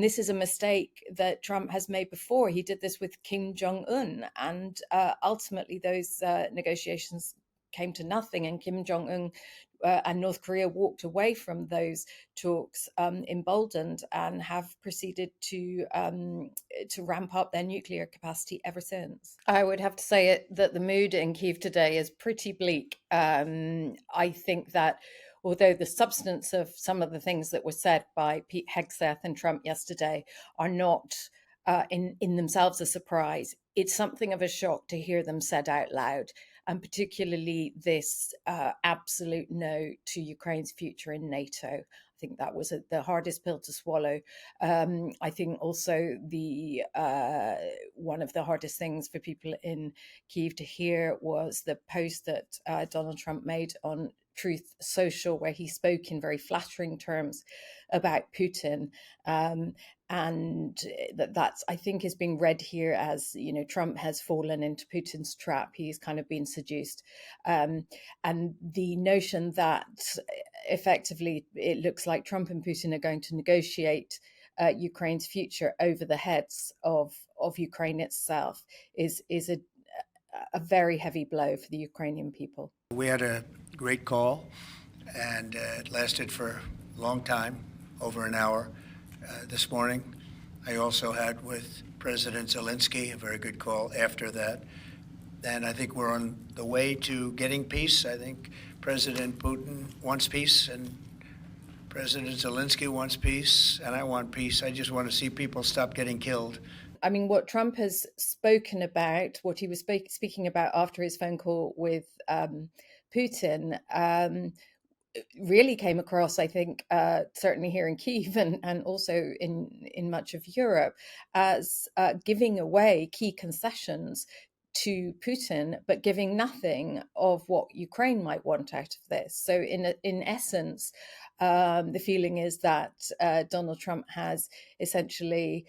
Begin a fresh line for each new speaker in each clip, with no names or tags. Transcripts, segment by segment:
This is a mistake that Trump has made before. He did this with Kim Jong Un, and ultimately those negotiations came to nothing, and Kim Jong Un and North Korea walked away from those talks emboldened and have proceeded to ramp up their nuclear capacity ever since. I would have to say that the mood in Kyiv today is pretty bleak. I think that although the substance of some of the things that were said by Pete Hegseth and Trump yesterday are not in themselves a surprise, it's something of a shock to hear them said out loud, and particularly this absolute no to Ukraine's future in NATO. I think that was the hardest pill to swallow. I think also the one of the hardest things for people in Kyiv to hear was the post that Donald Trump made on Truth Social, where he spoke in very flattering terms about Putin. And that's, I think, is being read here as, Trump has fallen into Putin's trap. He's kind of been seduced. And the notion that effectively it looks like Trump and Putin are going to negotiate Ukraine's future over the heads of Ukraine itself is a very heavy blow for the Ukrainian people.
We had a great call, and it lasted for a long time, over an hour. This morning, I also had with President Zelensky a very good call after that. And I think we're on the way to getting peace. I think President Putin wants peace, and President Zelensky wants peace, and I want peace. I just want to see people stop getting killed.
I mean, what Trump has spoken about, what he was speaking about after his phone call with Putin, really came across, I think, certainly here in Kyiv and also in much of Europe, as giving away key concessions to Putin, but giving nothing of what Ukraine might want out of this. So in essence, the feeling is that Donald Trump has essentially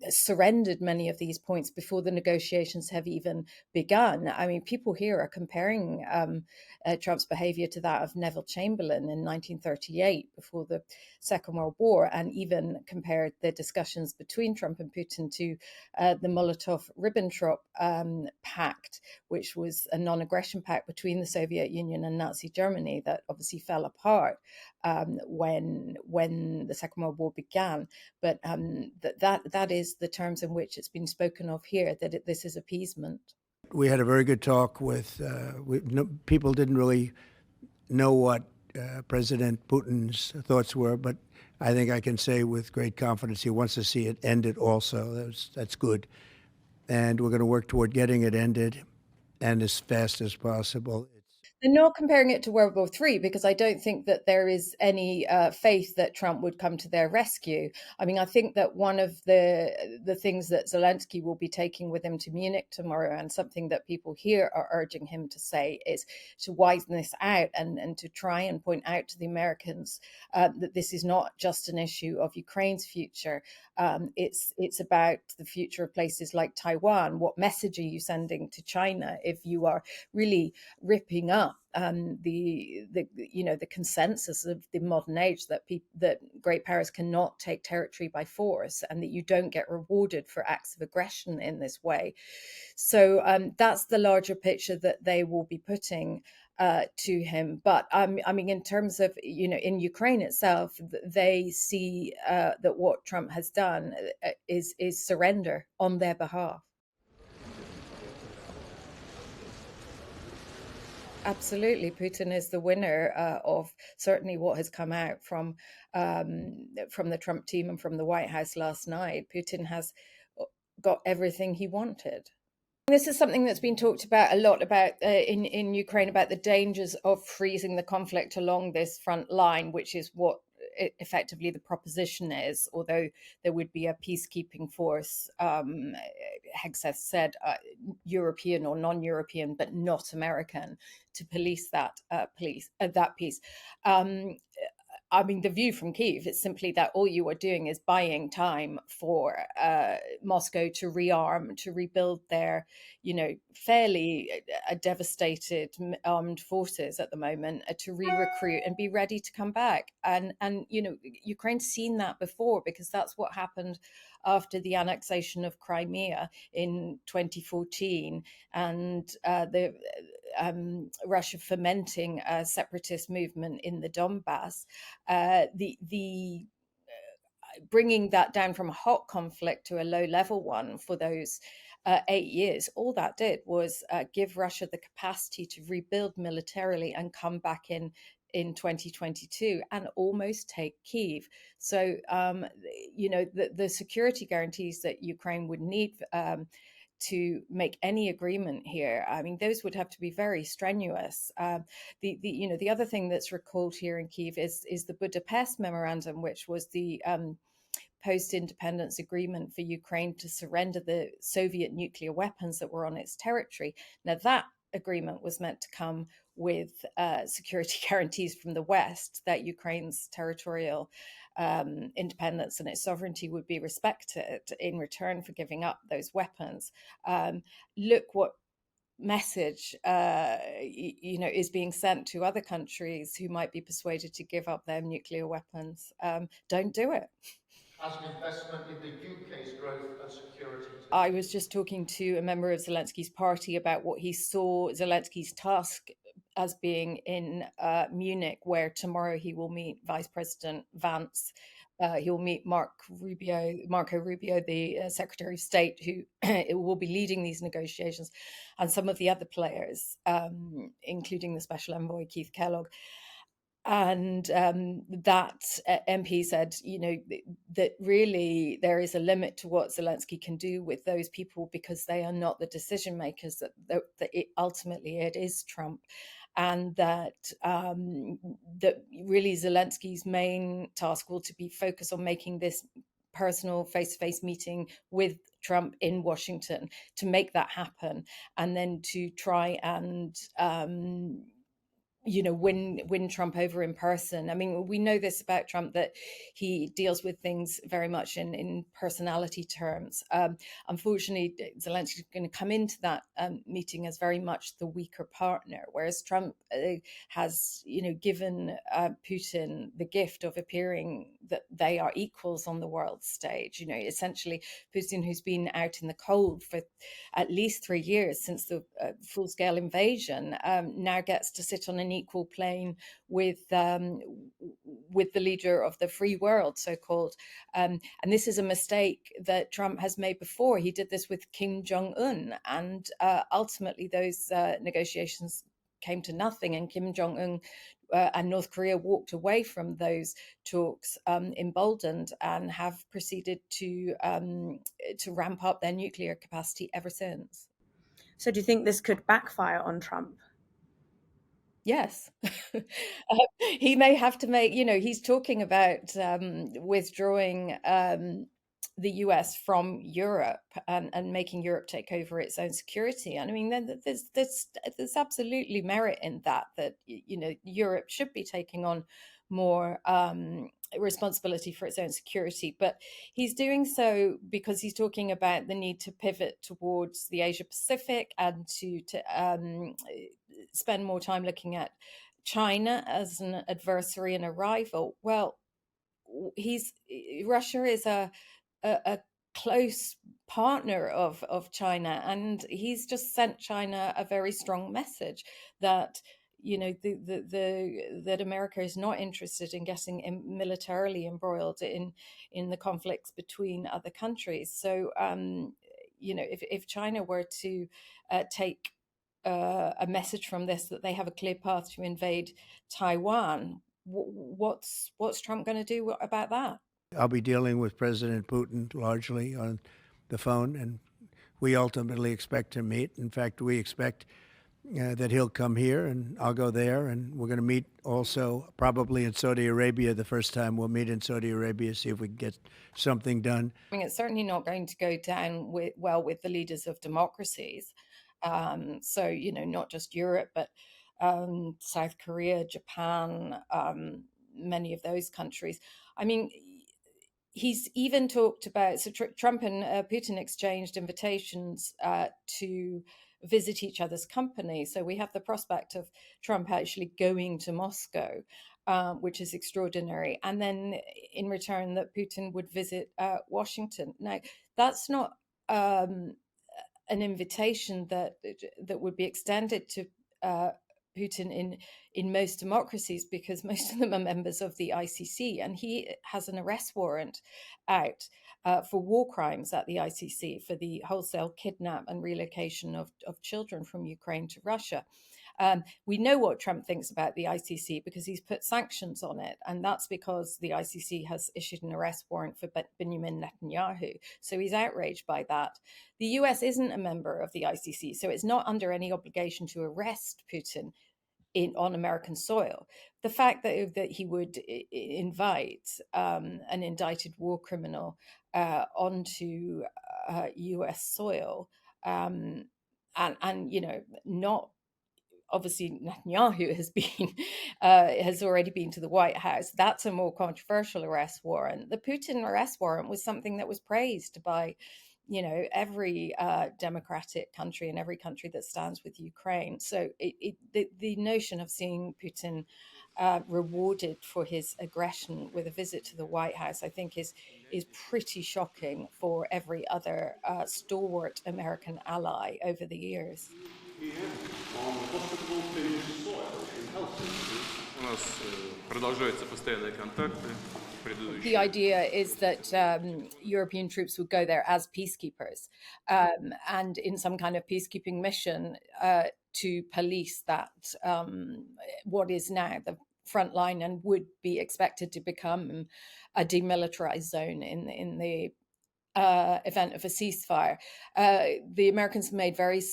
surrendered many of these points before the negotiations have even begun. I mean, people here are comparing Trump's behavior to that of Neville Chamberlain in 1938 before the Second World War, and even compared the discussions between Trump and Putin to the Molotov-Ribbentrop Pact, which was a non-aggression pact between the Soviet Union and Nazi Germany that obviously fell apart when the Second World War began. But that is the terms in which it's been spoken of here, that this is appeasement.
We had a very good talk with people didn't really know what President Putin's thoughts were, but I think I can say with great confidence he wants to see it ended also. That's good. And we're going to work toward getting it ended and as fast as possible.
They're not comparing it to World War III, because I don't think that there is any faith that Trump would come to their rescue. I mean, I think that one of the things that Zelensky will be taking with him to Munich tomorrow, and something that people here are urging him to say, is to widen this out and to try and point out to the Americans that this is not just an issue of Ukraine's future. It's about the future of places like Taiwan. What message are you sending to China if you are really ripping up the consensus of the modern age that great powers cannot take territory by force, and that you don't get rewarded for acts of aggression in this way? So that's the larger picture that they will be putting to him. But I mean, in terms of, in Ukraine itself, they see that what Trump has done is surrender on their behalf. Absolutely, Putin is the winner of certainly what has come out from the Trump team and from the White House last night. Putin has got everything he wanted. This is something that's been talked about a lot in Ukraine, about the dangers of freezing the conflict along this front line, which is what effectively the proposition is, although there would be a peacekeeping force, Hegseth said, European or non-European, but not American, to police that peace. I mean, the view from Kyiv is simply that all you are doing is buying time for Moscow to rearm, to rebuild their, fairly devastated armed forces at the moment, to re-recruit and be ready to come back. And Ukraine's seen that before, because that's what happened after the annexation of Crimea in 2014, and the Russia fomenting a separatist movement in the Donbass. The bringing that down from a hot conflict to a low level one for those 8 years, all that did was give Russia the capacity to rebuild militarily and come back in 2022 and almost take Kyiv. So, the security guarantees that Ukraine would need to make any agreement here, I mean, those would have to be very strenuous. The other thing that's recalled here in Kyiv is the Budapest memorandum, which was the post-independence agreement for Ukraine to surrender the Soviet nuclear weapons that were on its territory. Now, that agreement was meant to come with security guarantees from the West that Ukraine's territorial independence and its sovereignty would be respected in return for giving up those weapons. Look what message is being sent to other countries who might be persuaded to give up their nuclear weapons. Don't do it.
As an investment in the UK's growth and security too.
I was just talking to a member of Zelensky's party about what he saw Zelensky's task as being in Munich, where tomorrow he will meet Vice President Vance. He'll meet Marco Rubio, the Secretary of State, who will be leading these negotiations, and some of the other players, including the Special Envoy Keith Kellogg. And that MP said, that really there is a limit to what Zelensky can do with those people, because they are not the decision makers, that ultimately it is Trump. And that really Zelensky's main task will to be focused on making this personal face-to-face meeting with Trump in Washington, to make that happen, and then to try and win Trump over in person. I mean, we know this about Trump, that he deals with things very much in personality terms. Unfortunately, Zelensky is going to come into that meeting as very much the weaker partner, whereas Trump has, given Putin the gift of appearing that they are equals on the world stage. Essentially, Putin, who's been out in the cold for at least 3 years since the full-scale invasion, now gets to sit on an equal plane with the leader of the free world, so-called. And this is a mistake that Trump has made before. He did this with Kim Jong Un, and ultimately those negotiations came to nothing, and Kim Jong Un and North Korea walked away from those talks emboldened, and have proceeded to ramp up their nuclear capacity ever since.
So do you think this could backfire on Trump?
Yes. He may have to make, he's talking about withdrawing the US from Europe, and making Europe take over its own security. And I mean, then there's absolutely merit in that Europe should be taking on more responsibility for its own security. But he's doing so because he's talking about the need to pivot towards the Asia Pacific, and to spend more time looking at China as an adversary and a rival. Well, Russia is a close partner of China, and he's just sent China a very strong message that that America is not interested in getting militarily embroiled in the conflicts between other countries. So if China were to take a message from this, that they have a clear path to invade Taiwan, what's Trump going to do about that?
I'll be dealing with President Putin largely on the phone, and we ultimately expect to meet. In fact, we expect that he'll come here and I'll go there, and we're going to meet also probably in Saudi Arabia. The first time we'll meet in Saudi Arabia, see if we can get something done.
I mean, it's certainly not going to go down with the leaders of democracies. So, not just Europe, but South Korea, Japan, many of those countries. I mean, he's even talked about, so Trump and Putin exchanged invitations to visit each other's companies. So we have the prospect of Trump actually going to Moscow, which is extraordinary. And then in return, that Putin would visit Washington. Now, that's not an invitation that would be extended to Putin in most democracies, because most of them are members of the ICC, and he has an arrest warrant out for war crimes at the ICC for the wholesale kidnap and relocation of children from Ukraine to Russia. We know what Trump thinks about the ICC because he's put sanctions on it, and that's because the ICC has issued an arrest warrant for Benjamin Netanyahu. So he's outraged by that. The US isn't a member of the ICC, so it's not under any obligation to arrest Putin on American soil. The fact that he would invite an indicted war criminal onto US soil, and not obviously Netanyahu has already been to the White House. That's a more controversial arrest warrant. The Putin arrest warrant was something that was praised by every democratic country and every country that stands with Ukraine. So the notion of seeing Putin rewarded for his aggression with a visit to the White House, I think, is pretty shocking for every other stalwart American ally over the years. The idea is that European troops would go there as peacekeepers, and in some kind of peacekeeping mission to police that what is now the front line and would be expected to become a demilitarized zone in the event of a ceasefire. The Americans made very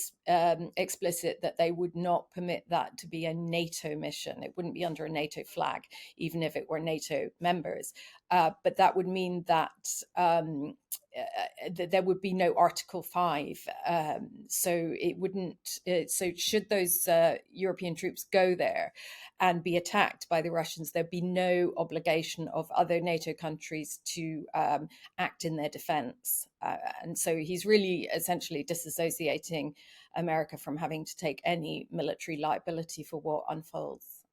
explicit that they would not permit that to be a NATO mission. It wouldn't be under a NATO flag, even if it were NATO members. But that would mean that there would be no Article 5. So it wouldn't. So should those European troops go there and be attacked by the Russians, there'd be no obligation of other NATO countries to act in their defense. And so he's really essentially disassociating America from having to take any military liability for what unfolds.